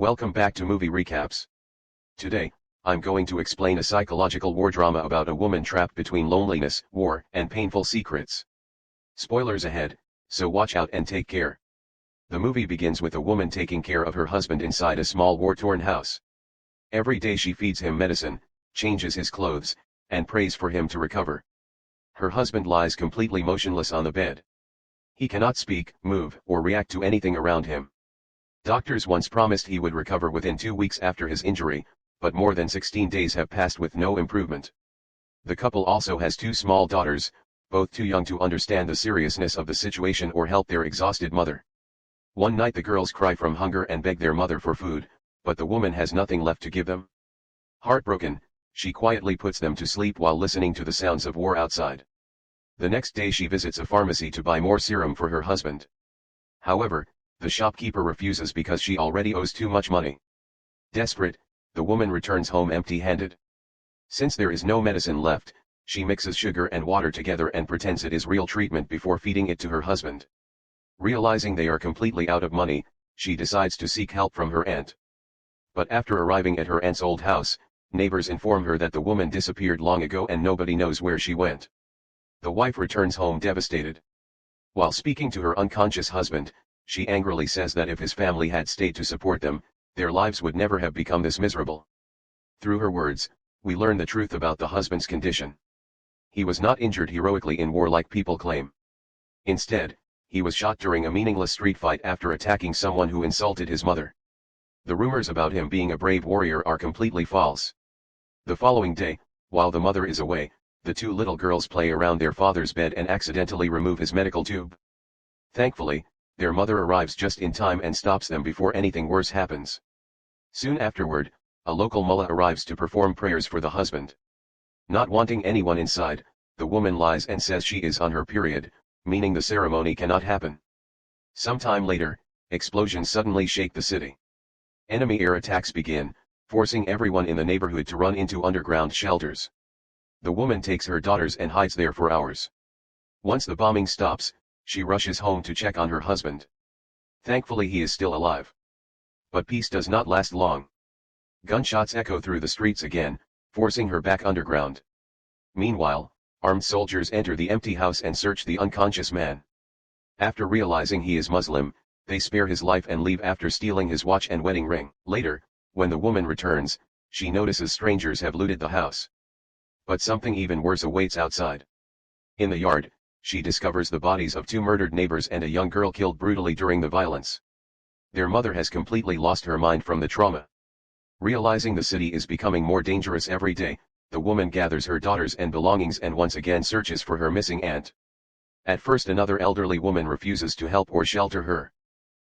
Welcome back to Movie Recaps. Today, I'm going to explain a psychological war drama about a woman trapped between loneliness, war, and painful secrets. Spoilers ahead, so watch out and take care. The movie begins with a woman taking care of her husband inside a small war-torn house. Every day she feeds him medicine, changes his clothes, and prays for him to recover. Her husband lies completely motionless on the bed. He cannot speak, move, or react to anything around him. Doctors once promised he would recover within 2 weeks after his injury, but more than 16 days have passed with no improvement. The couple also has 2 small daughters, both too young to understand the seriousness of the situation or help their exhausted mother. One night the girls cry from hunger and beg their mother for food, but the woman has nothing left to give them. Heartbroken, she quietly puts them to sleep while listening to the sounds of war outside. The next day she visits a pharmacy to buy more serum for her husband. However, the shopkeeper refuses because she already owes too much money. Desperate, the woman returns home empty-handed. Since there is no medicine left, she mixes sugar and water together and pretends it is real treatment before feeding it to her husband. Realizing they are completely out of money, she decides to seek help from her aunt. But after arriving at her aunt's old house, neighbors inform her that the woman disappeared long ago and nobody knows where she went. The wife returns home devastated. While speaking to her unconscious husband, she angrily says that if his family had stayed to support them, their lives would never have become this miserable. Through her words, we learn the truth about the husband's condition. He was not injured heroically in war like people claim. Instead, he was shot during a meaningless street fight after attacking someone who insulted his mother. The rumors about him being a brave warrior are completely false. The following day, while the mother is away, the 2 little girls play around their father's bed and accidentally remove his medical tube. Thankfully, their mother arrives just in time and stops them before anything worse happens. Soon afterward, a local mullah arrives to perform prayers for the husband. Not wanting anyone inside, the woman lies and says she is on her period, meaning the ceremony cannot happen. Sometime later, explosions suddenly shake the city. Enemy air attacks begin, forcing everyone in the neighborhood to run into underground shelters. The woman takes her daughters and hides there for hours. Once the bombing stops, she rushes home to check on her husband. Thankfully he is still alive. But peace does not last long. Gunshots echo through the streets again, forcing her back underground. Meanwhile, armed soldiers enter the empty house and search the unconscious man. After realizing he is Muslim, they spare his life and leave after stealing his watch and wedding ring. Later, when the woman returns, she notices strangers have looted the house. But something even worse awaits outside. In the yard, she discovers the bodies of 2 murdered neighbors and a young girl killed brutally during the violence. Their mother has completely lost her mind from the trauma. Realizing the city is becoming more dangerous every day, the woman gathers her daughters and belongings and once again searches for her missing aunt. At first another elderly woman refuses to help or shelter her.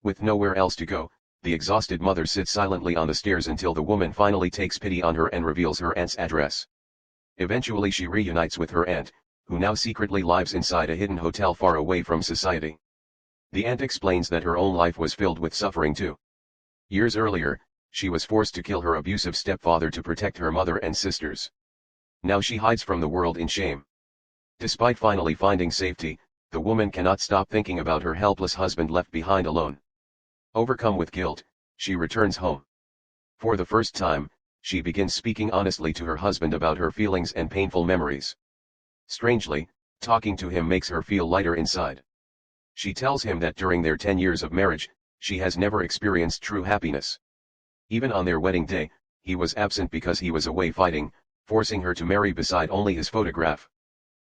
With nowhere else to go, the exhausted mother sits silently on the stairs until the woman finally takes pity on her and reveals her aunt's address. Eventually she reunites with her aunt, who now secretly lives inside a hidden hotel far away from society. The aunt explains that her own life was filled with suffering too. Years earlier, she was forced to kill her abusive stepfather to protect her mother and sisters. Now she hides from the world in shame. Despite finally finding safety, the woman cannot stop thinking about her helpless husband left behind alone. Overcome with guilt, she returns home. For the first time, she begins speaking honestly to her husband about her feelings and painful memories. Strangely, talking to him makes her feel lighter inside. She tells him that during their 10 years of marriage, she has never experienced true happiness. Even on their wedding day, he was absent because he was away fighting, forcing her to marry beside only his photograph.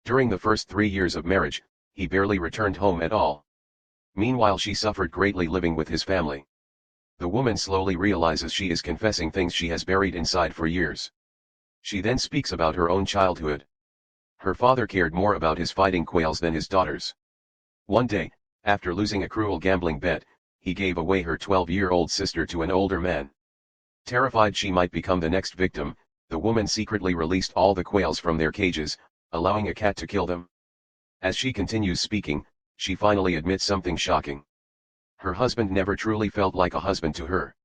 During the first 3 years of marriage, he barely returned home at all. Meanwhile she suffered greatly living with his family. The woman slowly realizes she is confessing things she has buried inside for years. She then speaks about her own childhood. Her father cared more about his fighting quails than his daughters. One day, after losing a cruel gambling bet, he gave away her 12-year-old sister to an older man. Terrified she might become the next victim, the woman secretly released all the quails from their cages, allowing a cat to kill them. As she continues speaking, she finally admits something shocking. Her husband never truly felt like a husband to her.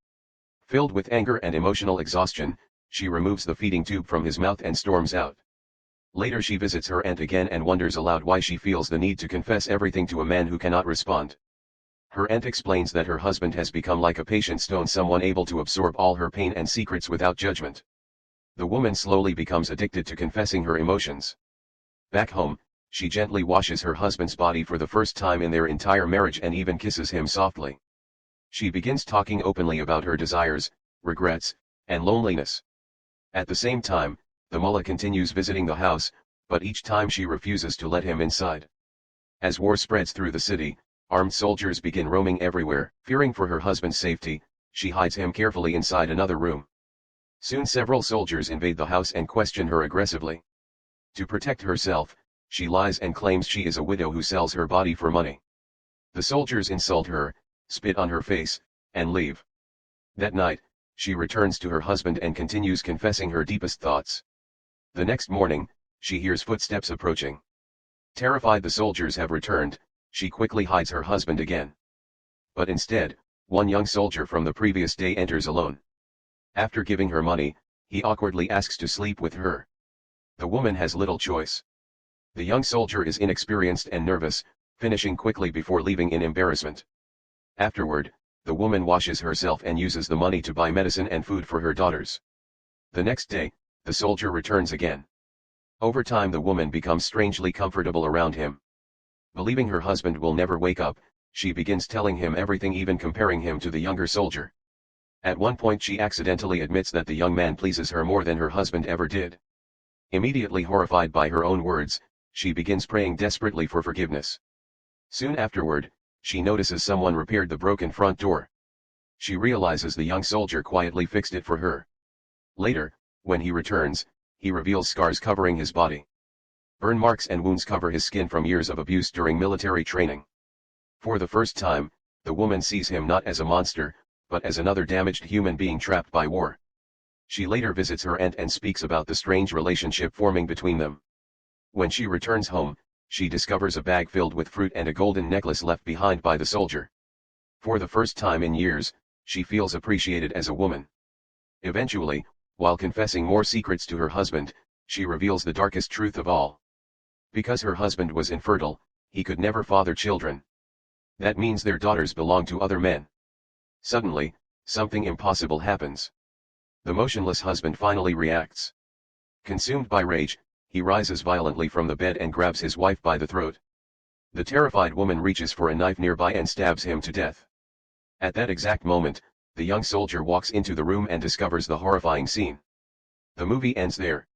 Filled with anger and emotional exhaustion, she removes the feeding tube from his mouth and storms out. Later she visits her aunt again and wonders aloud why she feels the need to confess everything to a man who cannot respond. Her aunt explains that her husband has become like a patient stone, someone able to absorb all her pain and secrets without judgment. The woman slowly becomes addicted to confessing her emotions. Back home, she gently washes her husband's body for the first time in their entire marriage and even kisses him softly. She begins talking openly about her desires, regrets, and loneliness. At the same time, the mullah continues visiting the house, but each time she refuses to let him inside. As war spreads through the city, armed soldiers begin roaming everywhere. Fearing for her husband's safety, she hides him carefully inside another room. Soon several soldiers invade the house and question her aggressively. To protect herself, she lies and claims she is a widow who sells her body for money. The soldiers insult her, spit on her face, and leave. That night, she returns to her husband and continues confessing her deepest thoughts. The next morning, she hears footsteps approaching. Terrified the soldiers have returned, she quickly hides her husband again. But instead, one young soldier from the previous day enters alone. After giving her money, he awkwardly asks to sleep with her. The woman has little choice. The young soldier is inexperienced and nervous, finishing quickly before leaving in embarrassment. Afterward, the woman washes herself and uses the money to buy medicine and food for her daughters. The next day, the soldier returns again. Over time the woman becomes strangely comfortable around him. Believing her husband will never wake up, she begins telling him everything, even comparing him to the younger soldier. At one point she accidentally admits that the young man pleases her more than her husband ever did. Immediately horrified by her own words, she begins praying desperately for forgiveness. Soon afterward, she notices someone repaired the broken front door. She realizes the young soldier quietly fixed it for her. Later, when he returns, he reveals scars covering his body. Burn marks and wounds cover his skin from years of abuse during military training. For the first time, the woman sees him not as a monster, but as another damaged human being trapped by war. She later visits her aunt and speaks about the strange relationship forming between them. When she returns home, she discovers a bag filled with fruit and a golden necklace left behind by the soldier. For the first time in years, she feels appreciated as a woman. Eventually, while confessing more secrets to her husband, she reveals the darkest truth of all. Because her husband was infertile, he could never father children. That means their daughters belong to other men. Suddenly, something impossible happens. The motionless husband finally reacts. Consumed by rage, he rises violently from the bed and grabs his wife by the throat. The terrified woman reaches for a knife nearby and stabs him to death. At that exact moment, the young soldier walks into the room and discovers the horrifying scene. The movie ends there.